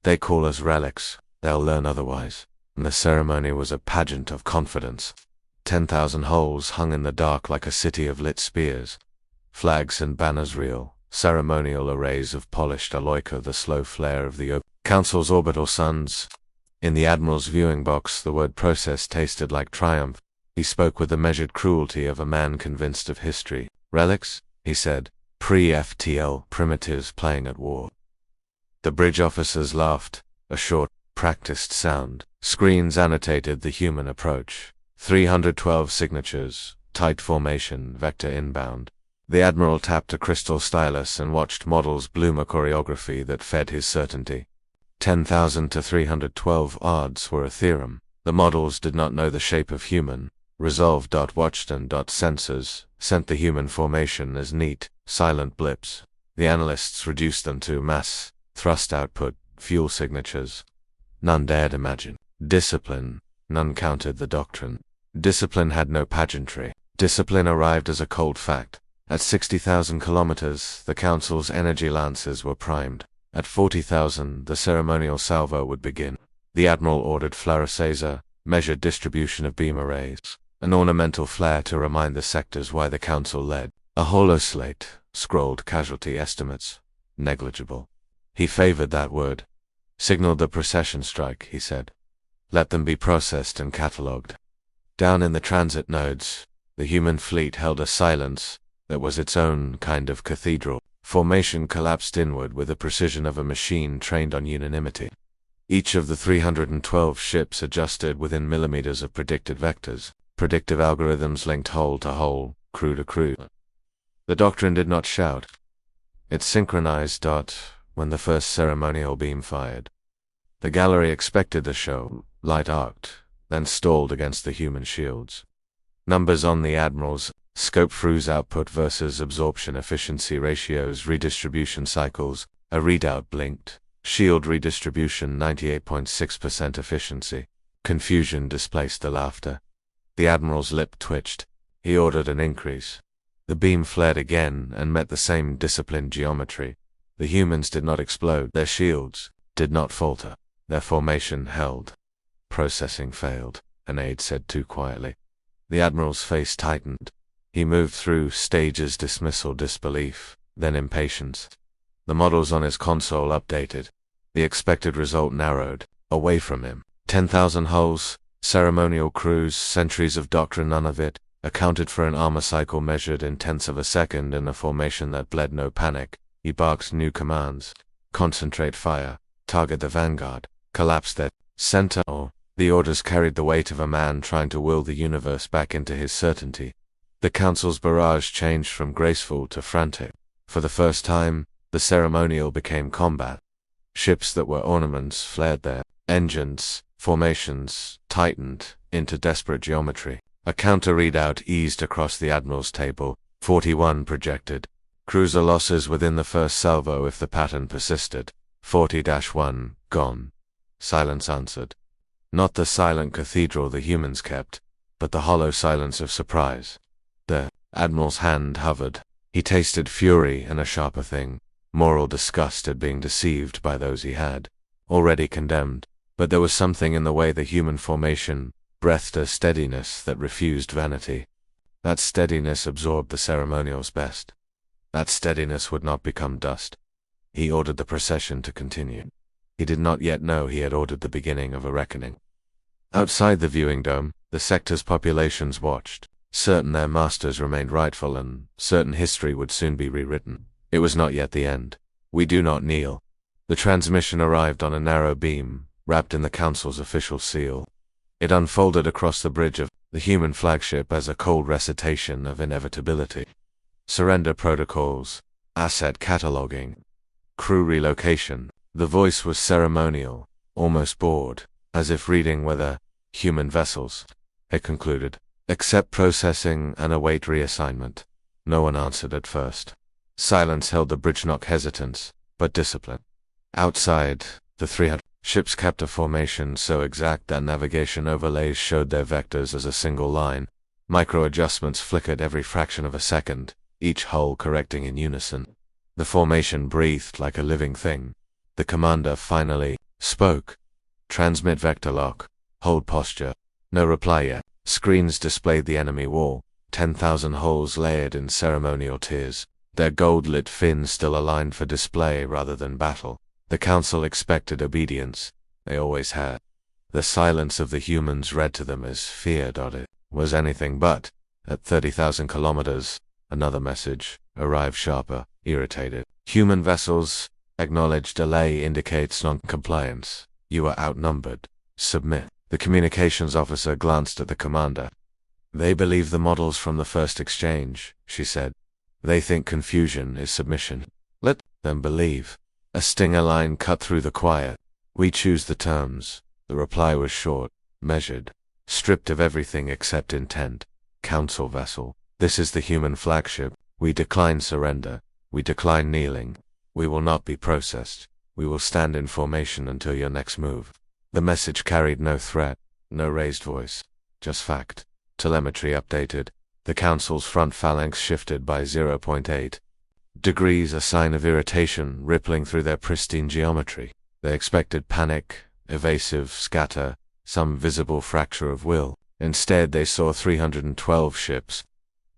They call us relics, they'll learn otherwise. And the ceremony was a pageant of confidence. 10,000 holes hung in the dark like a city of lit spears. Flags and banners reel, ceremonial arrays of polished aloika, the slow flare of the Council's orbital suns. In the Admiral's viewing box, the word process tasted like triumph. He spoke with the measured cruelty of a man convinced of history. Relics, he said, pre-FTL primitives playing at war. The bridge officers laughed, a short, practiced sound. Screens annotated the human approach. 312 signatures, tight formation, vector inbound. The Admiral tapped a crystal stylus and watched models bloom a choreography that fed his certainty. 10,000 to 312 odds were a theorem. The models did not know the shape of human. Resolve. Watched and sensors sent the human formation as neat, silent blips. The analysts reduced them to mass, thrust output, fuel signatures. None dared imagine. Discipline. None counted the doctrine. Discipline had no pageantry. Discipline arrived as a cold fact. At 60,000 kilometers, the Council's energy lances were primed. At 40,000, the ceremonial salvo would begin. The Admiral ordered fluorescer, measured distribution of beam arrays, an ornamental flare to remind the sectors why the Council led. A holoslate, scrolled casualty estimates. Negligible. He favored that word. Signaled the procession strike, he said. Let them be processed and catalogued. Down in the transit nodes, the human fleet held a silence that was its own kind of cathedral. Formation collapsed inward with the precision of a machine trained on unanimity. Each of the 312 ships adjusted within millimeters of predicted vectors. Predictive algorithms linked hole to hole, crew to crew. The doctrine did not shout. It synchronized. When the first ceremonial beam fired. The gallery expected the show, light arced, then stalled against the human shields. Numbers on the Admiral's scope throughs output versus absorption efficiency ratios, redistribution cycles, a readout blinked. Shield redistribution 98.6% efficiency. Confusion displaced the laughter. The Admiral's lip twitched. He ordered an increase. The beam flared again and met the same disciplined geometry. The humans did not explode. Their shields did not falter. Their formation held. Processing failed, an aide said too quietly. The Admiral's face tightened. He moved through stages: dismissal, disbelief, then impatience. The models on his console updated. The expected result narrowed, away from him. 10,000 hulls, ceremonial crews, centuries of doctrine, none of it accounted for an armor cycle measured in tenths of a second in a formation that bled no panic. He barked new commands. Concentrate fire. Target the vanguard. Collapse that center. The orders carried the weight of a man trying to will the universe back into his certainty. The Council's barrage changed from graceful to frantic. For the first time, the ceremonial became combat. Ships that were ornaments flared their engines. Formations tightened into desperate geometry. A counter readout eased across the Admiral's table. 41 projected. Cruiser losses within the first salvo if the pattern persisted. 40-1, gone. Silence answered. Not the silent cathedral the humans kept, but the hollow silence of surprise. The Admiral's hand hovered. He tasted fury and a sharper thing, moral disgust at being deceived by those he had already condemned. But there was something in the way the human formation breathed a steadiness that refused vanity. That steadiness absorbed the ceremonial's best. That steadiness would not become dust. He ordered the procession to continue. He did not yet know he had ordered the beginning of a reckoning. Outside the viewing dome, the sector's populations watched, certain their masters remained rightful and certain history would soon be rewritten. It was not yet the end. We do not kneel. The transmission arrived on a narrow beam, wrapped in the Council's official seal. It unfolded across the bridge of the human flagship as a cold recitation of inevitability. Surrender protocols, asset cataloging, crew relocation. The voice was ceremonial, almost bored, as if reading whether human vessels. It concluded, accept processing and await reassignment. No one answered at first. Silence held the bridge knock hesitance, but discipline. Outside, the 300 ships kept a formation so exact that navigation overlays showed their vectors as a single line. Micro-adjustments flickered every fraction of a second, each hull correcting in unison. The formation breathed like a living thing. The commander finally Spoke. Transmit vector lock. Hold posture. No reply yet. Screens displayed the enemy wall. 10,000 holes layered in ceremonial tiers. Their gold-lit fins still aligned for display rather than battle. The council expected obedience. They always had. The silence of the humans read to them as fear. It was anything but. At 30,000 kilometers, another message arrived sharper, irritated. Human vessels, acknowledged delay indicates non-compliance. You are outnumbered. Submit. The communications officer glanced at the commander. They believe the models from the first exchange, she said. They think confusion is submission. Let them believe. A stinger line cut through the quiet. We choose the terms. The reply was short, measured, stripped of everything except intent. Council vessel. This is the human flagship. We decline surrender. We decline kneeling. We will not be processed. We will stand in formation until your next move. The message carried no threat, no raised voice, just fact. Telemetry updated. The council's front phalanx shifted by 0.8 degrees, a sign of irritation rippling through their pristine geometry. They expected panic, evasive scatter, some visible fracture of will. Instead, they saw 312 ships,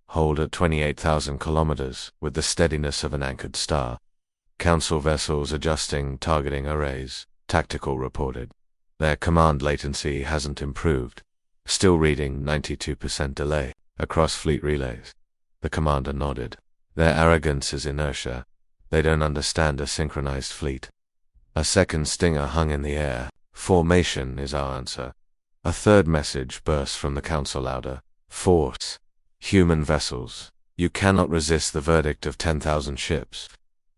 hold at 28,000 kilometers, with the steadiness of an anchored star. Council vessels adjusting targeting arrays. Tactical reported. Their command latency hasn't improved. Still reading 92% delay across fleet relays. The commander nodded. Their arrogance is inertia. They don't understand a synchronized fleet. A second stinger hung in the air. Formation is our answer. A third message burst from the council louder. Force. Human vessels. You cannot resist the verdict of 10,000 ships.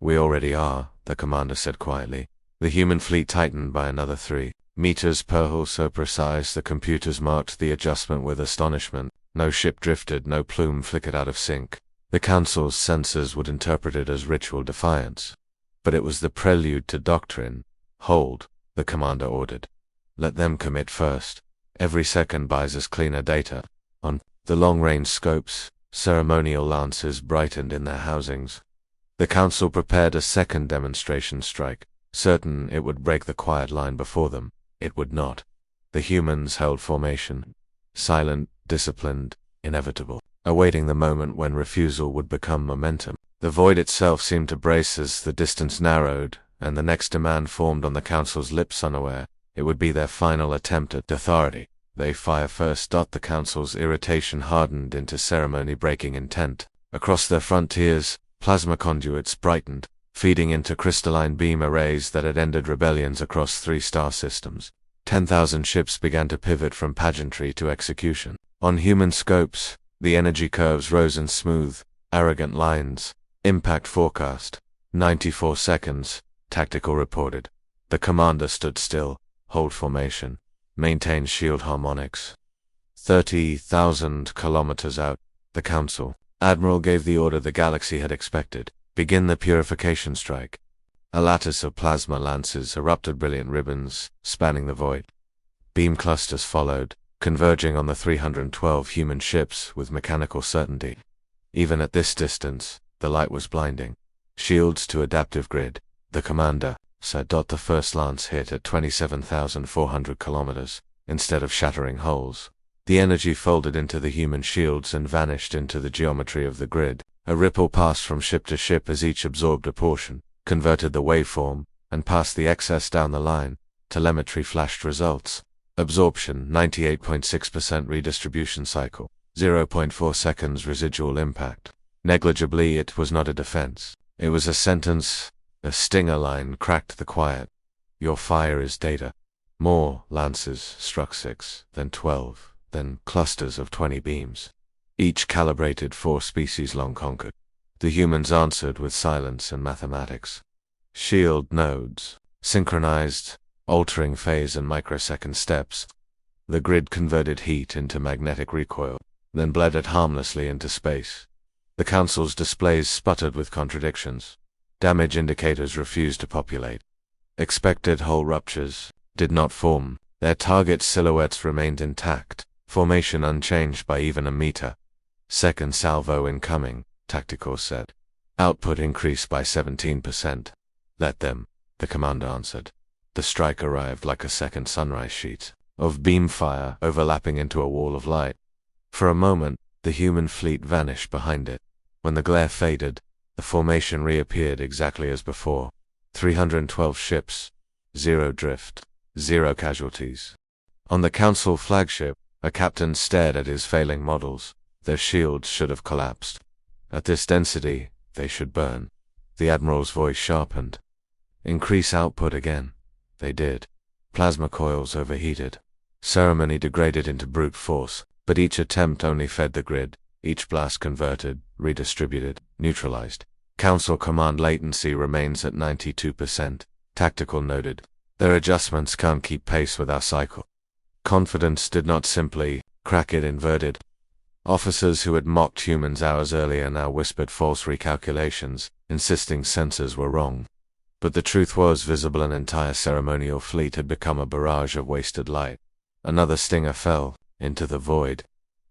We already are, the commander said quietly. The human fleet tightened by another 3 meters per hull, so precise the computers marked the adjustment with astonishment. No ship drifted, no plume flickered out of sync. The council's sensors would interpret it as ritual defiance. But it was the prelude to doctrine. Hold, the commander ordered. Let them commit first. Every second buys us cleaner data. On the long-range scopes, ceremonial lances brightened in their housings. The council prepared a second demonstration strike, certain it would break the quiet line before them. It would not. The humans held formation. Silent, disciplined, inevitable, awaiting the moment when refusal would become momentum. The void itself seemed to brace as the distance narrowed, and the next demand formed on the council's lips unaware. It would be their final attempt at authority. They fire first. The council's irritation hardened into ceremony-breaking intent. Across their frontiers, plasma conduits brightened, feeding into crystalline beam arrays that had ended rebellions across 3 star systems. 10,000 ships began to pivot from pageantry to execution. On human scopes, the energy curves rose in smooth, arrogant lines. Impact forecast. 94 seconds, tactical reported. The commander stood still. Hold formation. Maintain shield harmonics. 30,000 kilometers out, the council. Admiral gave the order the galaxy had expected. Begin the purification strike. A lattice of plasma lances erupted, brilliant ribbons, spanning the void. Beam clusters followed, converging on the 312 human ships with mechanical certainty. Even at this distance, the light was blinding. Shields to adaptive grid. The commander said. The first lance hit at 27,400 kilometers, instead of shattering holes. The energy folded into the human shields and vanished into the geometry of the grid. A ripple passed from ship to ship as each absorbed a portion, converted the waveform, and passed the excess down the line. Telemetry flashed results. Absorption 98.6% redistribution cycle, 0.4 seconds residual impact. Negligibly, it was not a defense. It was a sentence. A stinger line cracked the quiet. Your fire is data. More lances struck 6, then 12, then clusters of 20 beams. Each calibrated 4 species long conquered. The humans answered with silence and mathematics. Shield nodes, synchronized, altering phase and microsecond steps. The grid converted heat into magnetic recoil, then bled it harmlessly into space. The council's displays sputtered with contradictions. Damage indicators refused to populate. Expected hull ruptures did not form. Their target silhouettes remained intact, formation unchanged by even a meter. Second salvo incoming, tactical said. Output increased by 17%. Let them, the commander answered. The strike arrived like a second sunrise sheet of beam fire overlapping into a wall of light. For a moment, the human fleet vanished behind it. When the glare faded, the formation reappeared exactly as before. 312 ships, 0 drift, 0 casualties. On the Council flagship, a captain stared at his failing models. Their shields should have collapsed. At this density, they should burn. The Admiral's voice sharpened. Increase output again. They did. Plasma coils overheated. Ceremony degraded into brute force, but each attempt only fed the grid. Each blast converted, redistributed, neutralized. Council command latency remains at 92%. Tactical noted. Their adjustments can't keep pace with our cycle. Confidence did not simply crack it inverted. Officers who had mocked humans hours earlier now whispered false recalculations, insisting sensors were wrong. But the truth was visible. An entire ceremonial fleet had become a barrage of wasted light. Another stinger fell into the void.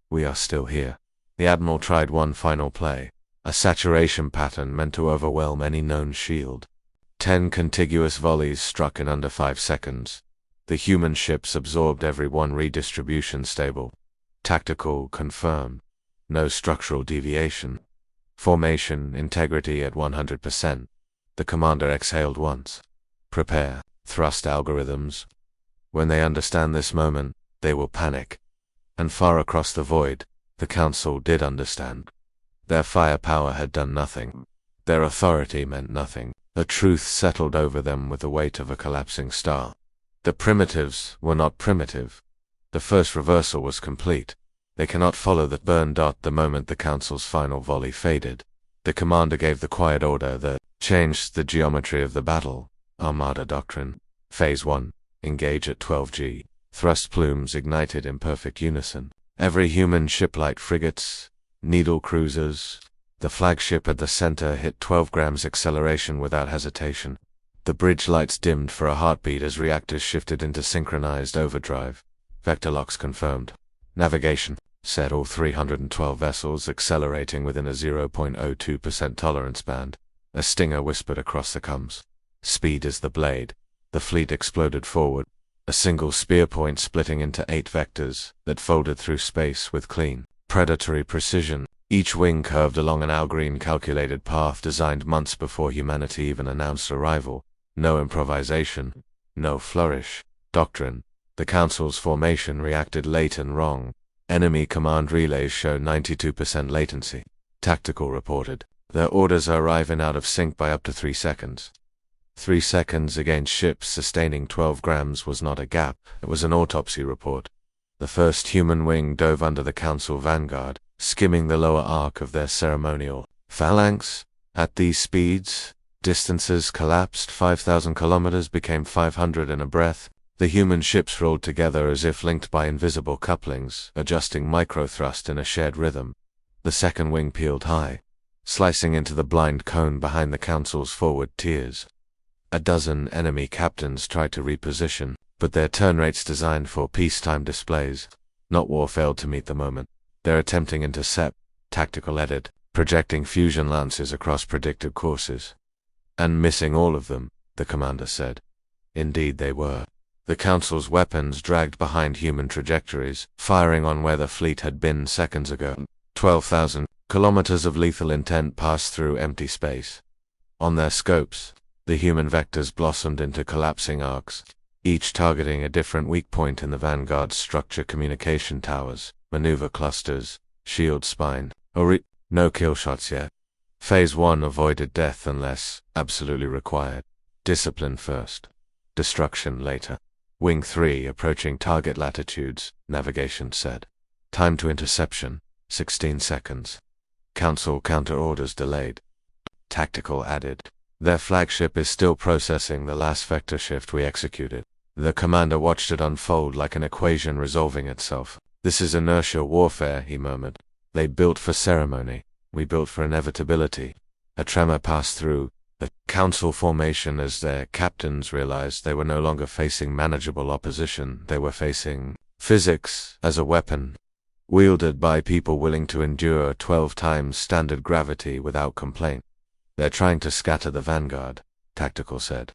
We are still here. The Admiral tried one final play, a saturation pattern meant to overwhelm any known shield. 10 contiguous volleys struck in under 5 seconds. The human ships absorbed every one. Redistribution stable. Tactical confirmed. No structural deviation. Formation integrity at 100%. The commander exhaled once. Prepare. Thrust algorithms. When they understand this moment, they will panic. And far across the void, the Council did understand. Their firepower had done nothing. Their authority meant nothing. The truth settled over them with the weight of a collapsing star. The primitives were not primitive. The first reversal was complete. They cannot follow the burn dot. The moment the Council's final volley faded, the commander gave the quiet order that changed the geometry of the battle. Armada doctrine. Phase 1. Engage at 12G. Thrust plumes ignited in perfect unison. Every human ship, light frigates, needle cruisers. The flagship at the center hit 12 grams acceleration without hesitation. The bridge lights dimmed for a heartbeat as reactors shifted into synchronized overdrive. Vector locks confirmed. Navigation, said all 312 vessels, accelerating within a 0.02% tolerance band. A stinger whispered across the comms. Speed is the blade. The fleet exploded forward, a single spear point splitting into 8 vectors that folded through space with clean, predatory precision. Each wing curved along an Algreen calculated path designed months before humanity even announced arrival. No improvisation, no flourish. Doctrine. The Council's formation reacted late and wrong. Enemy command relays show 92% latency. Tactical reported. Their orders are arriving out of sync by up to 3 seconds. 3 seconds against ships sustaining 12 grams was not a gap, it was an autopsy report. The first human wing dove under the Council vanguard, skimming the lower arc of their ceremonial phalanx. At these speeds, distances collapsed. 5,000 kilometers became 500 in a breath. The human ships rolled together as if linked by invisible couplings, adjusting microthrust in a shared rhythm. The second wing peeled high, slicing into the blind cone behind the Council's forward tiers. A dozen enemy captains tried to reposition, but their turn rates designed for peacetime displays, not war, failed to meet the moment. They're attempting intercept, tactical edit, projecting fusion lances across predicted courses. And missing all of them, the commander said. Indeed they were. The Council's weapons dragged behind human trajectories, firing on where the fleet had been seconds ago. 12,000 kilometers of lethal intent passed through empty space. On their scopes, the human vectors blossomed into collapsing arcs, each targeting a different weak point in the vanguard's structure. Communication towers, maneuver clusters, shield spine. No kill shots yet. Phase 1 avoided death unless absolutely required. Discipline first. Destruction later. Wing 3 approaching target latitudes, navigation said. Time to interception, 16 seconds. Council counter orders delayed. Tactical added. Their flagship is still processing the last vector shift we executed. The commander watched it unfold like an equation resolving itself. This is inertial warfare, he murmured. They built for ceremony. We built for inevitability. A tremor passed through the Council formation as their captains realized they were no longer facing manageable opposition. They were facing physics as a weapon, wielded by people willing to endure 12 times standard gravity without complaint. They're trying to scatter the vanguard, Tactical said.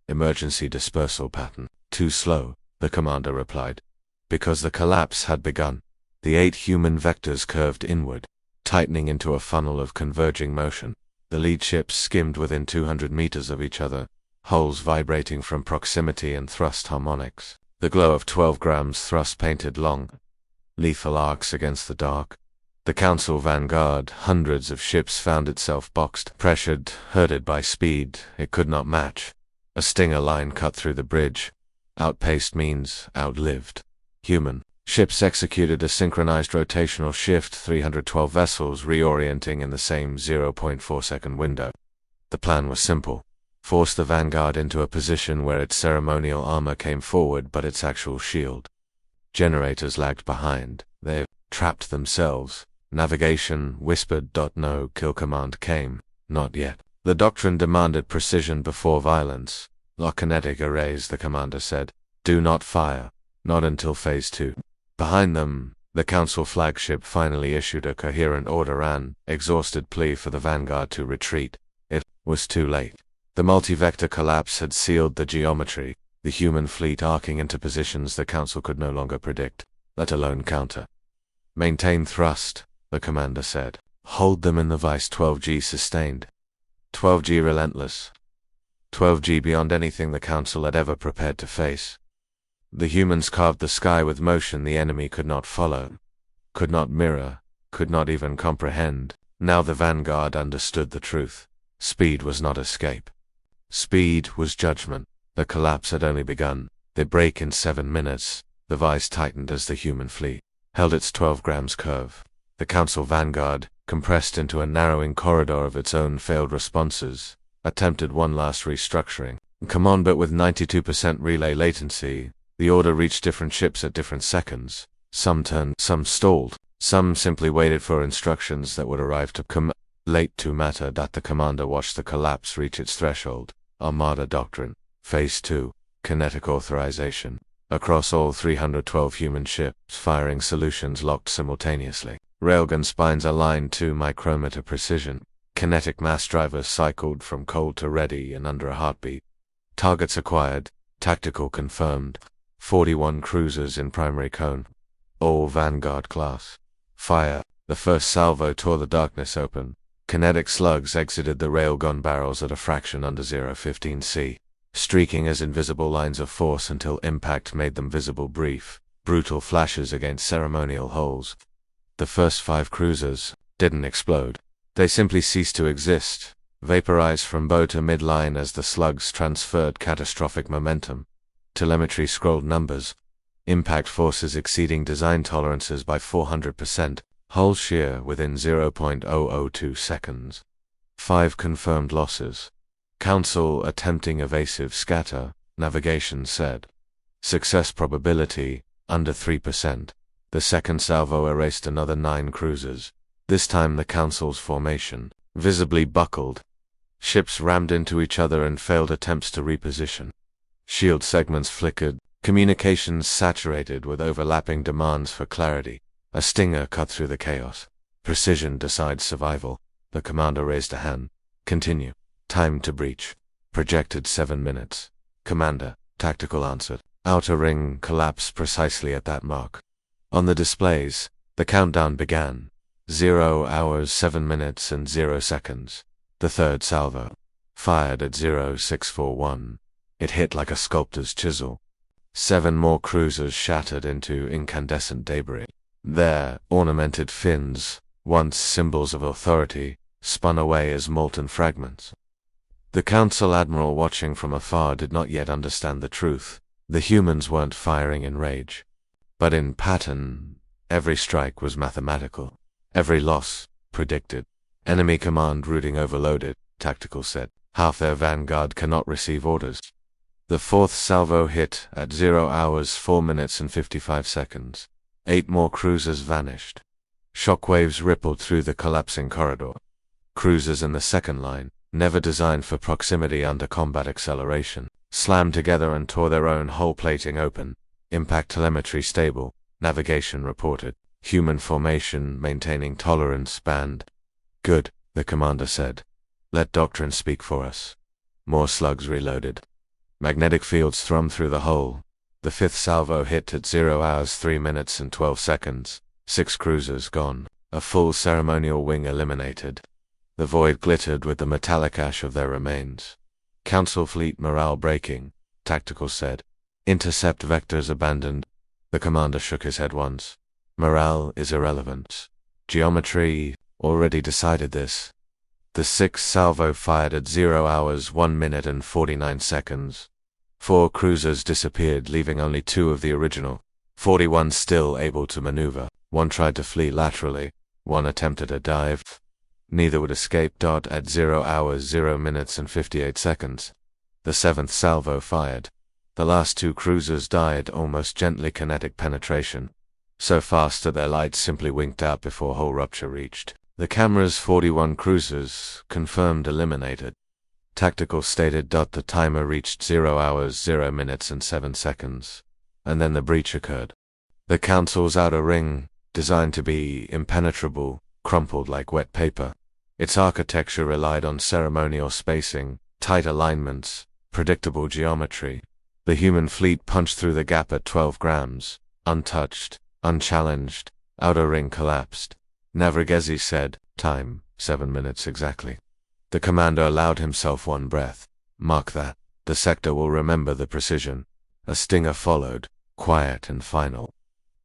Emergency dispersal pattern. Too slow, the commander replied. Because the collapse had begun. The 8 human vectors curved inward, tightening into a funnel of converging motion. The lead ships skimmed within 200 meters of each other, hulls vibrating from proximity and thrust harmonics. The glow of 12 grams thrust painted long, lethal arcs against the dark. The Council vanguard, hundreds of ships, found itself boxed, pressured, herded by speed it could not match. A stinger line cut through the bridge. Outpaced means outlived. Human ships executed a synchronized rotational shift, 312 vessels reorienting in the same 0.4-second window. The plan was simple. Force the vanguard into a position where its ceremonial armor came forward but its actual shield. Generators lagged behind. They trapped themselves. Navigation whispered. No kill command came. Not yet. The doctrine demanded precision before violence. Lock kinetic arrays, the commander said. Do not fire. Not until Phase 2. Behind them, the Council flagship finally issued a coherent order, an exhausted plea for the vanguard to retreat. It was too late. The multi-vector collapse had sealed the geometry, the human fleet arcing into positions the Council could no longer predict, let alone counter. Maintain thrust, the commander said. Hold them in the vice. 12G sustained. 12G relentless. 12G beyond anything the Council had ever prepared to face. The humans carved the sky with motion the enemy could not follow, could not mirror, could not even comprehend. Now the vanguard understood the truth. Speed was not escape. Speed was judgment. The collapse had only begun. They break in 7 minutes. The vice tightened as the human fleet held its 12 grams curve. The Council vanguard, compressed into a narrowing corridor of its own failed responses, attempted one last restructuring. Come on, but with 92% relay latency, the order reached different ships at different seconds. Some turned, some stalled, some simply waited for instructions that would arrive to come. Late to matter that the commander watched the collapse reach its threshold. Armada doctrine. Phase 2. Kinetic authorization. Across all 312 human ships, firing solutions locked simultaneously. Railgun spines aligned to micrometer precision. Kinetic mass drivers cycled from cold to ready in under a heartbeat. Targets acquired. Tactical confirmed. 41 cruisers in primary cone. All Vanguard class. Fire. The first salvo tore the darkness open. Kinetic slugs exited the railgun barrels at a fraction under 0.15 C, streaking as invisible lines of force until impact made them visible. Brief, brutal flashes against ceremonial hulls. The first 5 cruisers didn't explode. They simply ceased to exist, vaporized from bow to midline as the slugs transferred catastrophic momentum. Telemetry scrolled numbers. Impact forces exceeding design tolerances by 400%. Hull shear within 0.002 seconds. 5 confirmed losses. Council attempting evasive scatter, navigation said. Success probability, under 3%. The second salvo erased another 9 cruisers. This time the Council's formation visibly buckled. Ships rammed into each other in failed attempts to reposition. Shield segments flickered, communications saturated with overlapping demands for clarity. A stinger cut through the chaos. Precision decides survival. The commander raised a hand. Continue. Time to breach. Projected 7 minutes. Commander, tactical answered. Outer ring collapsed precisely at that mark. On the displays, the countdown began. 0 hours 7 minutes and 0 seconds. The third salvo. Fired at 0641. It hit like a sculptor's chisel. 7 more cruisers shattered into incandescent debris. Their ornamented fins, once symbols of authority, spun away as molten fragments. The Council admiral watching from afar did not yet understand the truth. The humans weren't firing in rage, but in pattern. Every strike was mathematical. Every loss, predicted. Enemy command routing overloaded, tactical said. Half their vanguard cannot receive orders. The fourth salvo hit at 0 hours 4 minutes and 55 seconds. 8 more cruisers vanished. Shockwaves rippled through the collapsing corridor. Cruisers in the second line, never designed for proximity under combat acceleration, slammed together and tore their own hull plating open. Impact telemetry stable. Navigation reported. Human formation maintaining tolerance band. Good, the commander said. Let doctrine speak for us. More slugs reloaded. Magnetic fields thrummed through the hull. The fifth salvo hit at 0 hours 3 minutes and 12 seconds. 6 cruisers gone. A full ceremonial wing eliminated. The void glittered with the metallic ash of their remains. Council fleet morale breaking, Tactical said. Intercept vectors abandoned. The commander shook his head once. Morale is irrelevant. Geometry already decided this. The sixth salvo fired at 0 hours 1 minute and 49 seconds. 4 cruisers disappeared, leaving only 2 of the original. 41 still able to maneuver. 1 tried to flee laterally. 1 attempted a dive. Neither would escape. At 0 hours 0 minutes and 58 seconds. The 7th salvo fired. The last 2 cruisers died almost gently, kinetic penetration. So fast that their lights simply winked out before hull rupture reached. The camera's 41 cruisers confirmed eliminated. Tactical stated. The timer reached 0 hours 0 minutes and 7 seconds. And then the breach occurred. The Council's outer ring, designed to be impenetrable, crumpled like wet paper. Its architecture relied on ceremonial spacing, tight alignments, predictable geometry. The human fleet punched through the gap at 12 grams, untouched, unchallenged. Outer ring collapsed. Navragesi said, "Time, 7 minutes exactly." The commander allowed himself one breath. "Mark that. The sector will remember the precision." A stinger followed, quiet and final.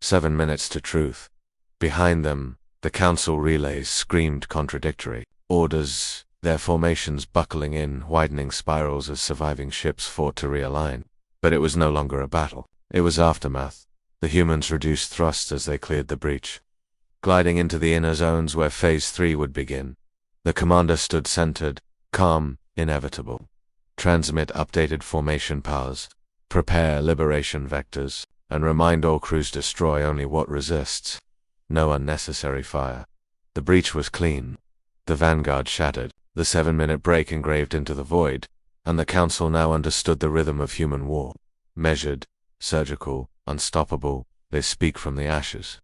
7 minutes to truth. Behind them, the council relays screamed contradictory orders, their formations buckling in widening spirals as surviving ships fought to realign. But it was no longer a battle. It was aftermath. The humans reduced thrust as they cleared the breach, gliding into the inner zones where Phase 3 would begin. The commander stood centered, calm, inevitable. Transmit updated formation powers. Prepare liberation vectors, and remind all crews destroy only what resists. No unnecessary fire. The breach was clean. The vanguard shattered, the 7-minute break engraved into the void, and the council now understood the rhythm of human war. Measured, surgical, unstoppable, they speak from the ashes.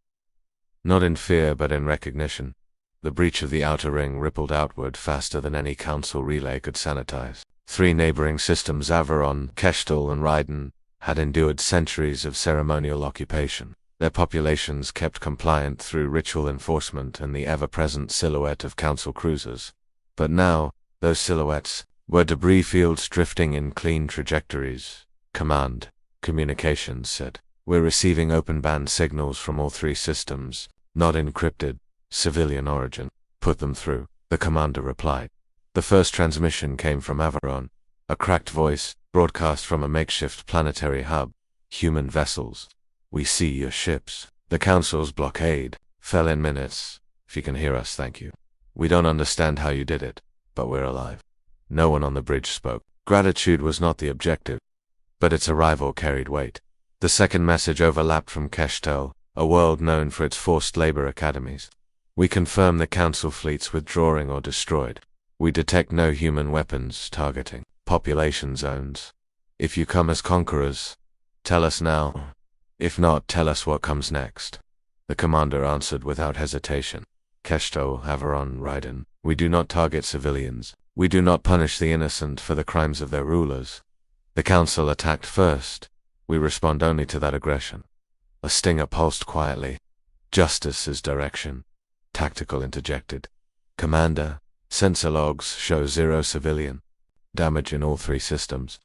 Not in fear but in recognition. The breach of the outer ring rippled outward faster than any council relay could sanitize. 3 neighboring systems, Averron, Keshtal, and Ryden, had endured centuries of ceremonial occupation. Their populations kept compliant through ritual enforcement and the ever-present silhouette of council cruisers. But now, those silhouettes were debris fields drifting in clean trajectories. Command, communications said. "We're receiving open band signals from all 3 systems, not encrypted, civilian origin." "Put them through," the commander replied. The first transmission came from Averron, a cracked voice, broadcast from a makeshift planetary hub. "Human vessels. We see your ships. The Council's blockade fell in minutes. If you can hear us, thank you. We don't understand how you did it, but we're alive." No one on the bridge spoke. Gratitude was not the objective, but its arrival carried weight. The second message overlapped from Keshtal, a world known for its forced labor academies. "We confirm the Council fleet's withdrawing or destroyed. We detect no human weapons targeting population zones. If you come as conquerors, tell us now. If not, tell us what comes next." The commander answered without hesitation. "Keshtal, Averron, Ryden, we do not target civilians. We do not punish the innocent for the crimes of their rulers. The Council attacked first. We respond only to that aggression." A stinger pulsed quietly. "Justice is direction," Tactical interjected. "Commander, sensor logs show 0 civilian damage in all 3 systems.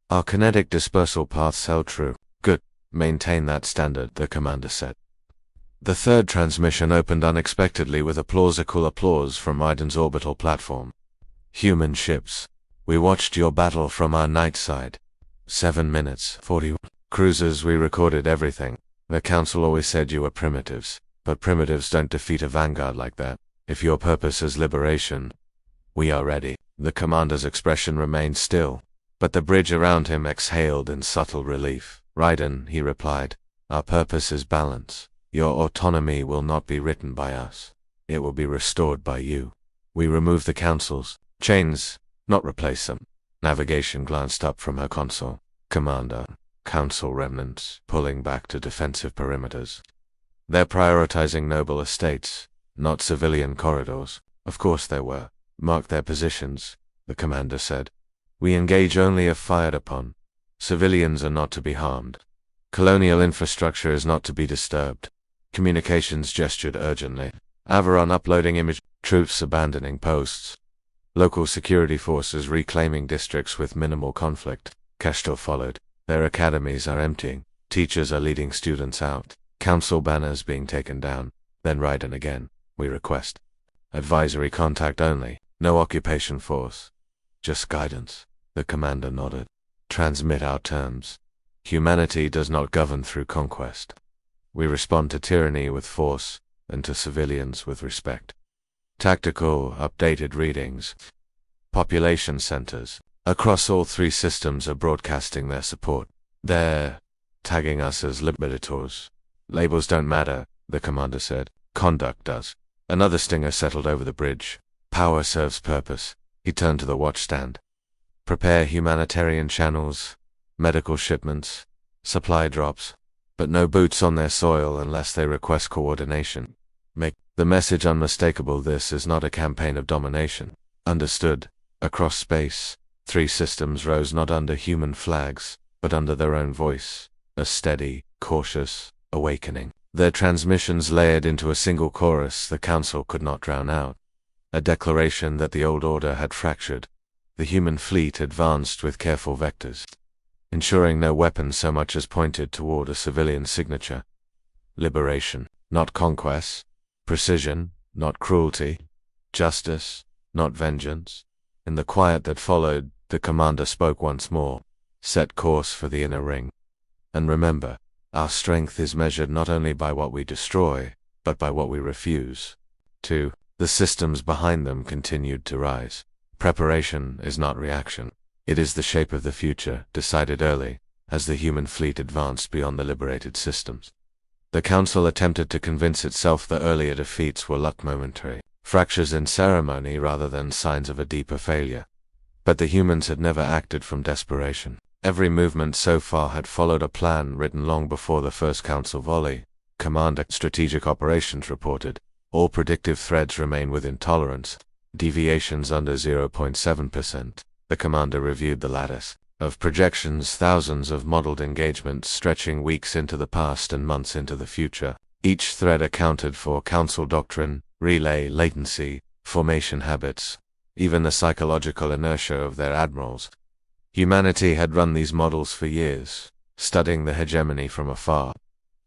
Our kinetic dispersal paths held true." "Good. Maintain that standard," the commander said. The third transmission opened unexpectedly with applausical applause from Ryden's orbital platform. "Human ships. We watched your battle from our night side. 7 minutes, 40 cruisers. We recorded everything. The Council always said you were primitives, but primitives don't defeat a vanguard like that. If your purpose is liberation, we are ready." The commander's expression remained still, but the bridge around him exhaled in subtle relief. "Ryden," he replied, "our purpose is balance. Your autonomy will not be written by us. It will be restored by you. We remove the Council's chains, not replace them." Navigation glanced up from her console. "Commander, Council remnants pulling back to defensive perimeters. They're prioritizing noble estates, not civilian corridors." "Of course they were. Mark their positions," the commander said. "We engage only if fired upon. Civilians are not to be harmed. Colonial infrastructure is not to be disturbed. Communications gestured urgently. Avalon uploading image. Troops abandoning posts. Local security forces reclaiming districts with minimal conflict. Kestel followed. Their academies are emptying. Teachers are leading students out. Council banners being taken down. Then Raiden again. We request. Advisory contact only. No occupation force. Just guidance. The commander nodded. Transmit our terms. Humanity does not govern through conquest. We respond to tyranny with force, and to civilians with respect. Tactical, updated readings. Population centers. Across all 3 systems are broadcasting their support. They're tagging us as liberators. Labels don't matter, the commander said. Conduct does. Another stinger settled over the bridge. Power serves purpose. He turned to the watchstand. Prepare humanitarian channels, medical shipments, supply drops, but no boots on their soil unless they request coordination. Make the message unmistakable. This is not a campaign of domination. Understood. Across space, 3 systems rose not under human flags, but under their own voice, a steady, cautious awakening. Their transmissions layered into a single chorus the Council could not drown out. A declaration that the old order had fractured. The human fleet advanced with careful vectors, ensuring no weapon so much as pointed toward a civilian signature. Liberation, not conquest. Precision, not cruelty. Justice, not vengeance. In the quiet that followed, the commander spoke once more. Set course for the inner ring. And remember, our strength is measured not only by what we destroy, but by what we refuse. 2. The systems behind them continued to rise. Preparation is not reaction. It is the shape of the future, decided early, as the human fleet advanced beyond the liberated systems. The Council attempted to convince itself the earlier defeats were luck momentary, fractures in ceremony rather than signs of a deeper failure. But the humans had never acted from desperation. Every movement so far had followed a plan written long before the first Council volley. Commander Strategic Operations reported. All predictive threads remain within tolerance. Deviations under 0.7%. The commander reviewed the lattice of projections, thousands of modeled engagements stretching weeks into the past and months into the future. Each thread accounted for Council doctrine, relay latency, formation habits, even the psychological inertia of their admirals. Humanity had run these models for years, studying the hegemony from afar,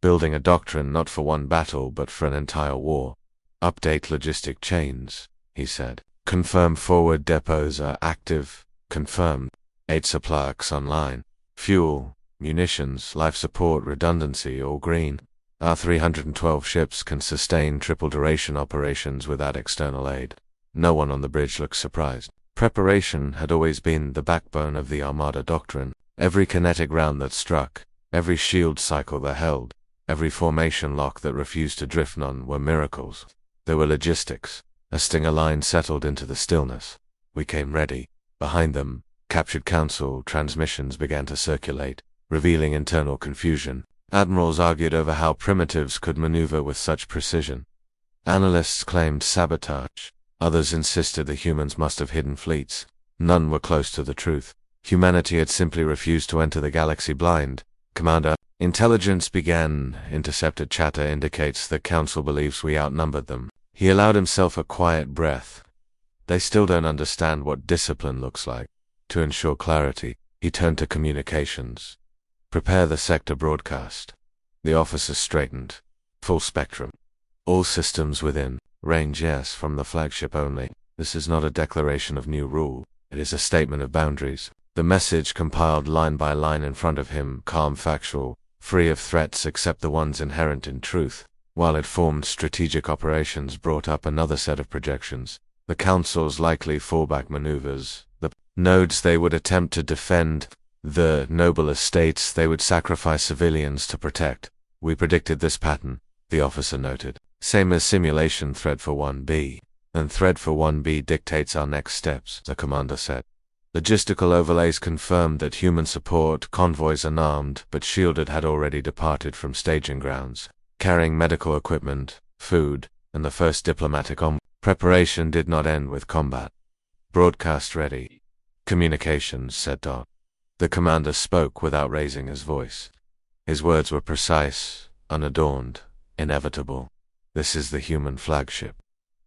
building a doctrine not for one battle but for an entire war. Update logistic chains, he said. Confirm forward depots are active. Confirmed. 8 supplies online. Fuel, munitions, life support, redundancy, all green. Our 312 ships can sustain triple-duration operations without external aid. No one on the bridge looked surprised. Preparation had always been the backbone of the Armada doctrine. Every kinetic round that struck, every shield cycle that held, every formation lock that refused to drift none were miracles. There were logistics. A stinger line settled into the stillness. We came ready. Behind them, captured Council transmissions began to circulate, revealing internal confusion. Admirals argued over how primitives could maneuver with such precision. Analysts claimed sabotage. Others insisted the humans must have hidden fleets. None were close to the truth. Humanity had simply refused to enter the galaxy blind. Commander, intelligence began. Intercepted chatter indicates the Council believes we outnumbered them. He allowed himself a quiet breath. They still don't understand what discipline looks like. To ensure clarity, he turned to communications. Prepare the sector broadcast. The officer straightened. Full spectrum. All systems within. Range yes, from the flagship only. This is not a declaration of new rule. It is a statement of boundaries. The message compiled line by line in front of him, calm, factual, free of threats except the ones inherent in truth. While it formed strategic operations brought up another set of projections. The Council's likely fallback maneuvers, the nodes they would attempt to defend, the noble estates they would sacrifice civilians to protect. We predicted this pattern, the officer noted. Same as simulation thread for 1B. And thread for 1B dictates our next steps, the commander said. Logistical overlays confirmed that human support convoys unarmed but shielded had already departed from staging grounds, carrying medical equipment, food, and the first diplomatic Preparation did not end with combat. Broadcast ready. Communications, said Dot. The commander spoke without raising his voice. His words were precise, unadorned, inevitable. This is the human flagship.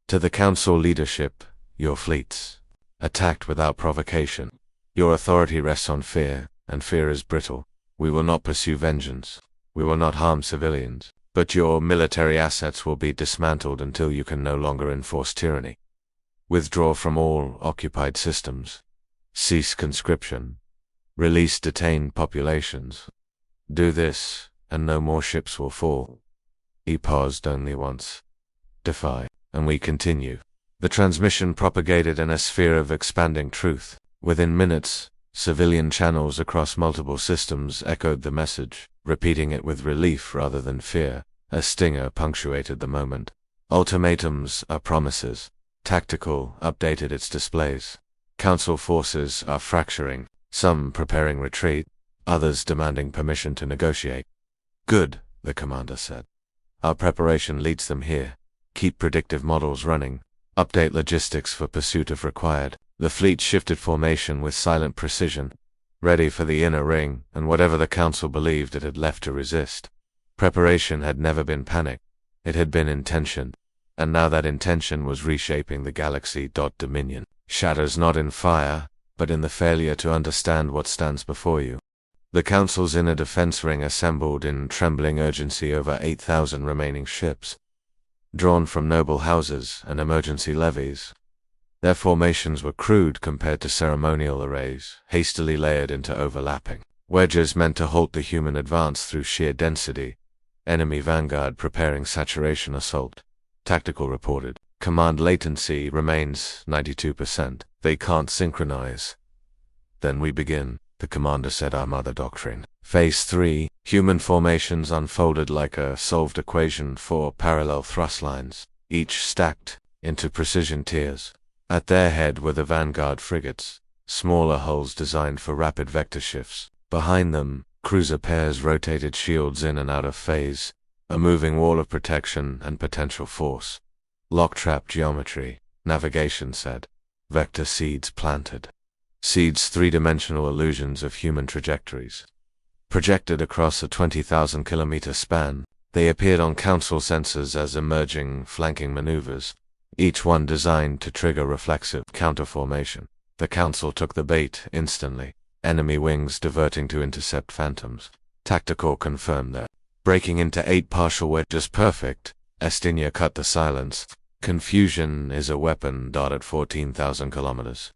To the Council leadership, your fleets, attacked without provocation. Your authority rests on fear, and fear is brittle. We will not pursue vengeance. We will not harm civilians. But your military assets will be dismantled until you can no longer enforce tyranny. Withdraw from all occupied systems. Cease conscription. Release detained populations. Do this, and no more ships will fall. He paused only once. Defy, and we continue. The transmission propagated in a sphere of expanding truth. Within minutes, civilian channels across multiple systems echoed the message, repeating it with relief rather than fear. A stinger punctuated the moment. Ultimatums are promises. Tactical updated its displays. Council forces are fracturing, some preparing retreat, others demanding permission to negotiate. Good, the commander said. Our preparation leads them here. Keep predictive models running. Update logistics for pursuit if required. The fleet shifted formation with silent precision, ready for the inner ring and whatever the Council believed it had left to resist. Preparation had never been panic. It had been intention. And now that intention was reshaping the galaxy. Dominion shatters not in fire, but in the failure to understand what stands before you. The Council's inner defense ring assembled in trembling urgency over 8,000 remaining ships, drawn from noble houses and emergency levies. Their formations were crude compared to ceremonial arrays, hastily layered into overlapping wedges meant to halt the human advance through sheer density. Enemy vanguard preparing saturation assault. Tactical reported. Command latency remains 92%. They can't synchronize. Then we begin, the commander said. Armada doctrine. Phase 3, human formations unfolded like a solved equation. 4 parallel thrust lines, each stacked into precision tiers. At their head were the vanguard frigates, smaller hulls designed for rapid vector shifts. Behind them, cruiser pairs rotated shields in and out of phase, a moving wall of protection and potential force. Lock-trap geometry, navigation said. Vector seeds planted. Seeds, three-dimensional illusions of human trajectories. Projected across a 20,000-kilometer span, they appeared on Council sensors as emerging, flanking maneuvers, each one designed to trigger reflexive counterformation. The Council took the bait instantly. Enemy wings diverting to intercept phantoms. Tactical confirmed that. Breaking into 8 partial wedges. Perfect. Estinia cut the silence. Confusion is a weapon. At 14,000 kilometers.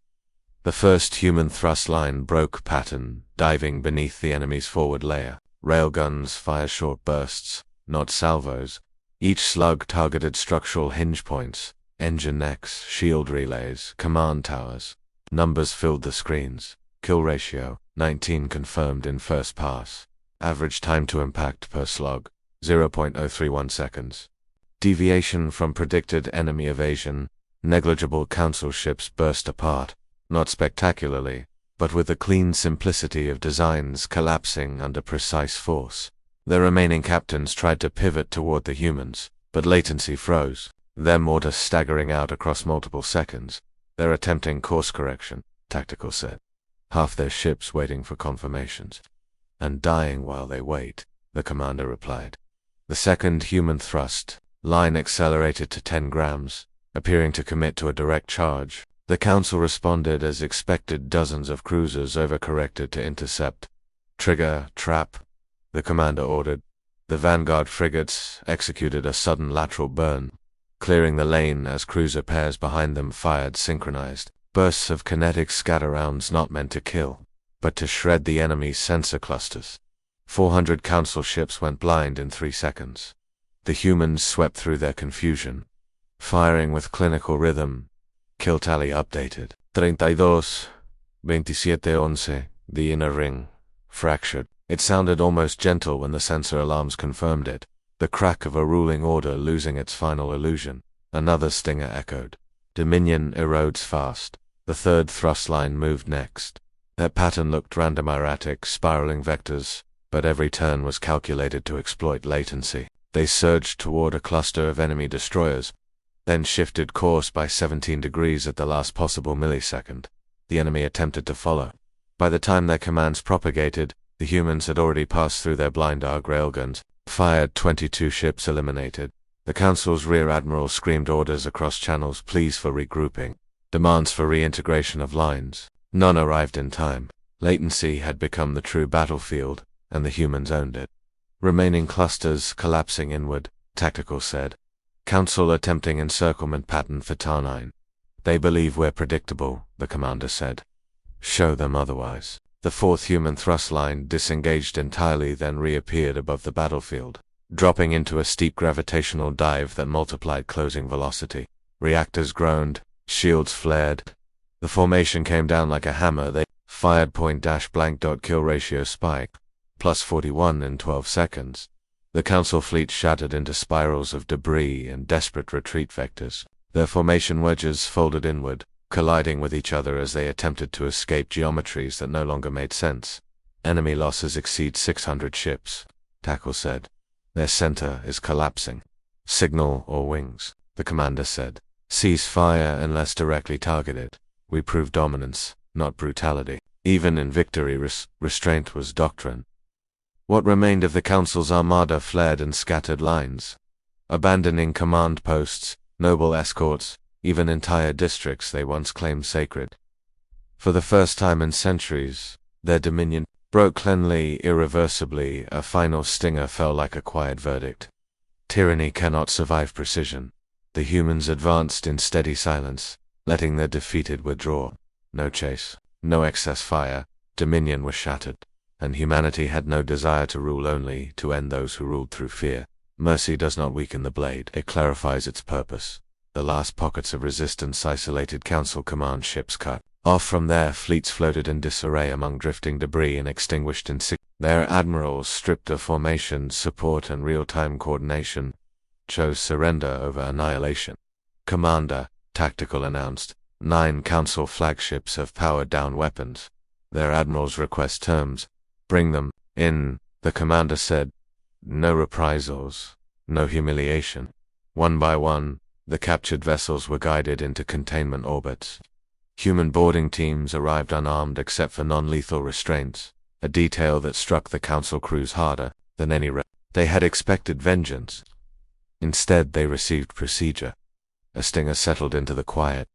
The first human thrust line broke pattern, diving beneath the enemy's forward layer. Railguns fire short bursts, not salvos. Each slug targeted structural hinge points, engine necks, shield relays, command towers. Numbers filled the screens. Kill ratio, 19 confirmed in first pass. Average time to impact per slug, 0.031 seconds. Deviation from predicted enemy evasion. Negligible Council ships burst apart, not spectacularly, but with the clean simplicity of designs collapsing under precise force. The remaining captains tried to pivot toward the humans, but latency froze, their mortar staggering out across multiple seconds. They're attempting course correction, Tactical said. Half their ships waiting for confirmations. And dying while they wait, the commander replied. The second human thrust line accelerated to 10 grams, appearing to commit to a direct charge. The Council responded as expected. Dozens of cruisers overcorrected to intercept. Trigger, trap, the commander ordered. The vanguard frigates executed a sudden lateral burn, clearing the lane as cruiser pairs behind them fired synchronized. Bursts of kinetic scatter rounds not meant to kill, but to shred the enemy's sensor clusters. 400 Council ships went blind in 3 seconds. The humans swept through their confusion, firing with clinical rhythm. Kill tally updated. 32-27-11, the inner ring, fractured. It sounded almost gentle when the sensor alarms confirmed it. The crack of a ruling order losing its final illusion. Another stinger echoed. Dominion erodes fast. The third thrust line moved next. Their pattern looked random, erratic, spiraling vectors, but every turn was calculated to exploit latency. They surged toward a cluster of enemy destroyers, then shifted course by 17 degrees at the last possible millisecond. The enemy attempted to follow. By the time their commands propagated, the humans had already passed through their blind arc railguns, fired 22 ships eliminated. The Council's rear admiral screamed orders across channels, pleas for regrouping, demands for reintegration of lines. None arrived in time. Latency had become the true battlefield, and the humans owned it. Remaining clusters collapsing inward, Tactical said. Council attempting encirclement pattern for Tarnine. They believe we're predictable, the commander said. Show them otherwise. The fourth human thrust line disengaged entirely, then reappeared above the battlefield, dropping into a steep gravitational dive that multiplied closing velocity. Reactors groaned, shields flared. The formation came down like a hammer. They fired point-blank. Kill ratio spike, plus 41 in 12 seconds. The Council fleet shattered into spirals of debris and desperate retreat vectors. Their formation wedges folded inward, colliding with each other as they attempted to escape geometries that no longer made sense. Enemy losses exceed 600 ships, Tackle said. Their center is collapsing. Signal or wings, the commander said. Cease fire unless directly targeted. We prove dominance, not brutality. Even in victory, restraint was doctrine. What remained of the Council's armada fled and scattered lines, abandoning command posts, noble escorts, even entire districts they once claimed sacred. For the first time in centuries, their dominion broke cleanly, irreversibly. A final stinger fell like a quiet verdict. Tyranny cannot survive precision. The humans advanced in steady silence, letting their defeated withdraw. No chase, no excess fire. Dominion was shattered, and humanity had no desire to rule, only to end those who ruled through fear. Mercy does not weaken the blade, it clarifies its purpose. The last pockets of resistance isolated Council command ships cut off from there. Fleets floated in disarray among drifting debris and extinguished Their admirals, stripped of formation, support and real-time coordination, chose surrender over annihilation. Commander, Tactical announced, 9 Council flagships have powered down weapons. Their admirals request terms. Bring them in, the commander said. No reprisals, no humiliation. One by one, the captured vessels were guided into containment orbits. Human boarding teams arrived unarmed except for non-lethal restraints, a detail that struck the Council crews harder than any They had expected vengeance. Instead, they received procedure. A stinger settled into the quiet.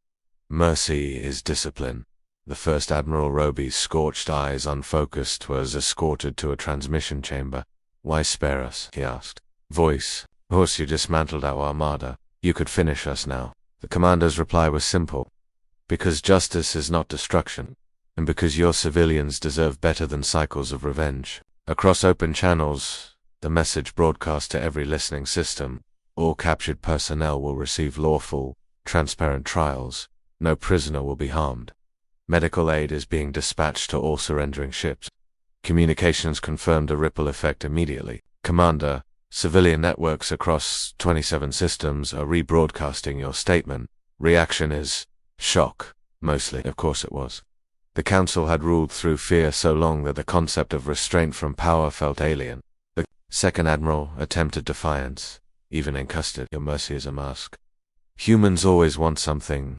Mercy is discipline. The First Admiral Roby's scorched eyes unfocused was escorted to a transmission chamber. Why spare us? He asked. Voice. Of course you dismantled our armada. You could finish us now. The commander's reply was simple. Because justice is not destruction, and because your civilians deserve better than cycles of revenge. Across open channels, the message broadcast to every listening system. All captured personnel will receive lawful, transparent trials. No prisoner will be harmed. Medical aid is being dispatched to all surrendering ships. Communications confirmed a ripple effect immediately. Commander, civilian networks across 27 systems are rebroadcasting your statement. Reaction is shock, mostly. Of course it was. The Council had ruled through fear so long that the concept of restraint from power felt alien. The Second Admiral attempted defiance, even in custody. Your mercy is a mask. Humans always want something.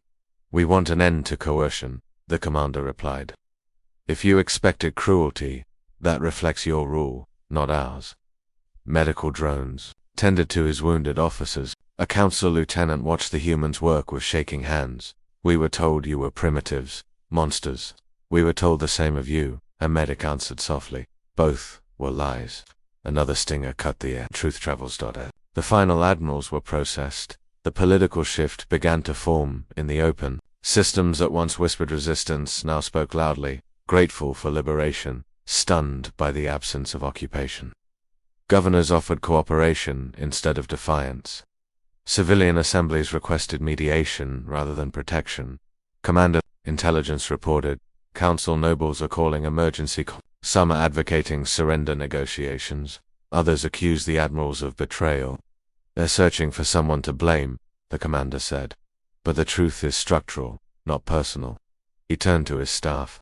We want an end to coercion, the commander replied. If you expected cruelty, that reflects your rule, not ours. Medical drones tended to his wounded officers. A Council lieutenant watched the humans work with shaking hands. We were told you were primitives, monsters. We were told the same of you, a medic answered softly. Both were lies. Another stinger cut the air. Truth travels. The final admirals were processed. The political shift began to form in the open. Systems that once whispered resistance now spoke loudly, grateful for liberation, stunned by the absence of occupation. Governors offered cooperation instead of defiance. Civilian assemblies requested mediation rather than protection. Commander, intelligence reported, Council nobles are calling emergency Some are advocating surrender negotiations. Others accuse the admirals of betrayal. They're searching for someone to blame, the commander said. But the truth is structural, not personal. He turned to his staff.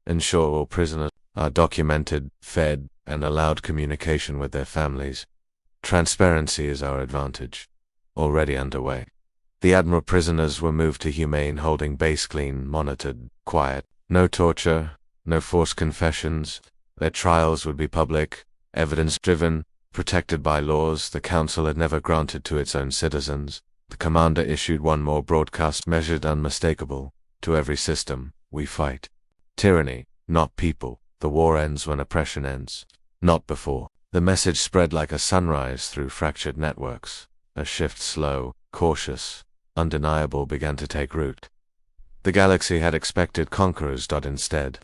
Ensure all prisoners are documented, fed, and allowed communication with their families. Transparency is our advantage. Already underway. The Admiral prisoners were moved to humane holding base, clean, monitored, quiet. No torture, No forced confessions. Their trials would be public, evidence-driven, protected by laws the Council had never granted to its own citizens. The commander issued one more broadcast measured unmistakable. To every system, we fight. Tyranny, not people. The war ends when oppression ends, not before. The message spread like a sunrise through fractured networks. A shift slow, cautious, undeniable began to take root. The galaxy had expected conquerors. Instead,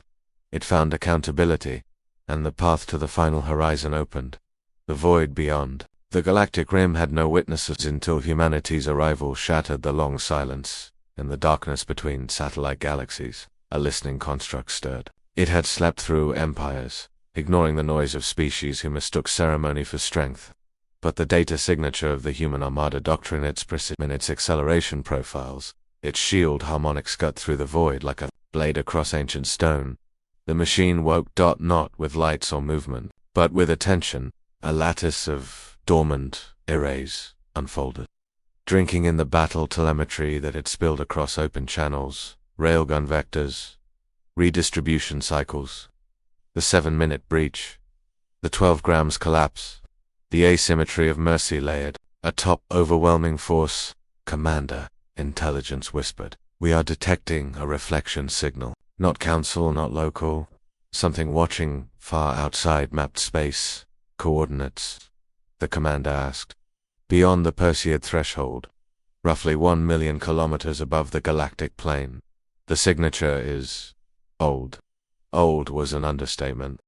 it found accountability, and the path to the final horizon opened. The void beyond. The galactic rim had no witnesses until humanity's arrival shattered the long silence. In the darkness between satellite galaxies, a listening construct stirred. It had slept through empires, ignoring the noise of species who mistook ceremony for strength. But the data signature of the human armada doctrine, its precision, its acceleration profiles, its shield harmonics cut through the void like a blade across ancient stone. The machine woke, not with lights or movement, but with attention. A lattice of dormant arrays unfolded, drinking in the battle telemetry that had spilled across open channels, railgun vectors, redistribution cycles, the 7-minute breach, the 12 grams collapse, the asymmetry of mercy layered atop overwhelming force. Commander, intelligence whispered. We are detecting a reflection signal. Not council, not local. Something watching far outside mapped space. Coordinates? The commander asked. Beyond the Perseid threshold, roughly 1 million kilometers above the galactic plane. The signature is old. Old was an understatement.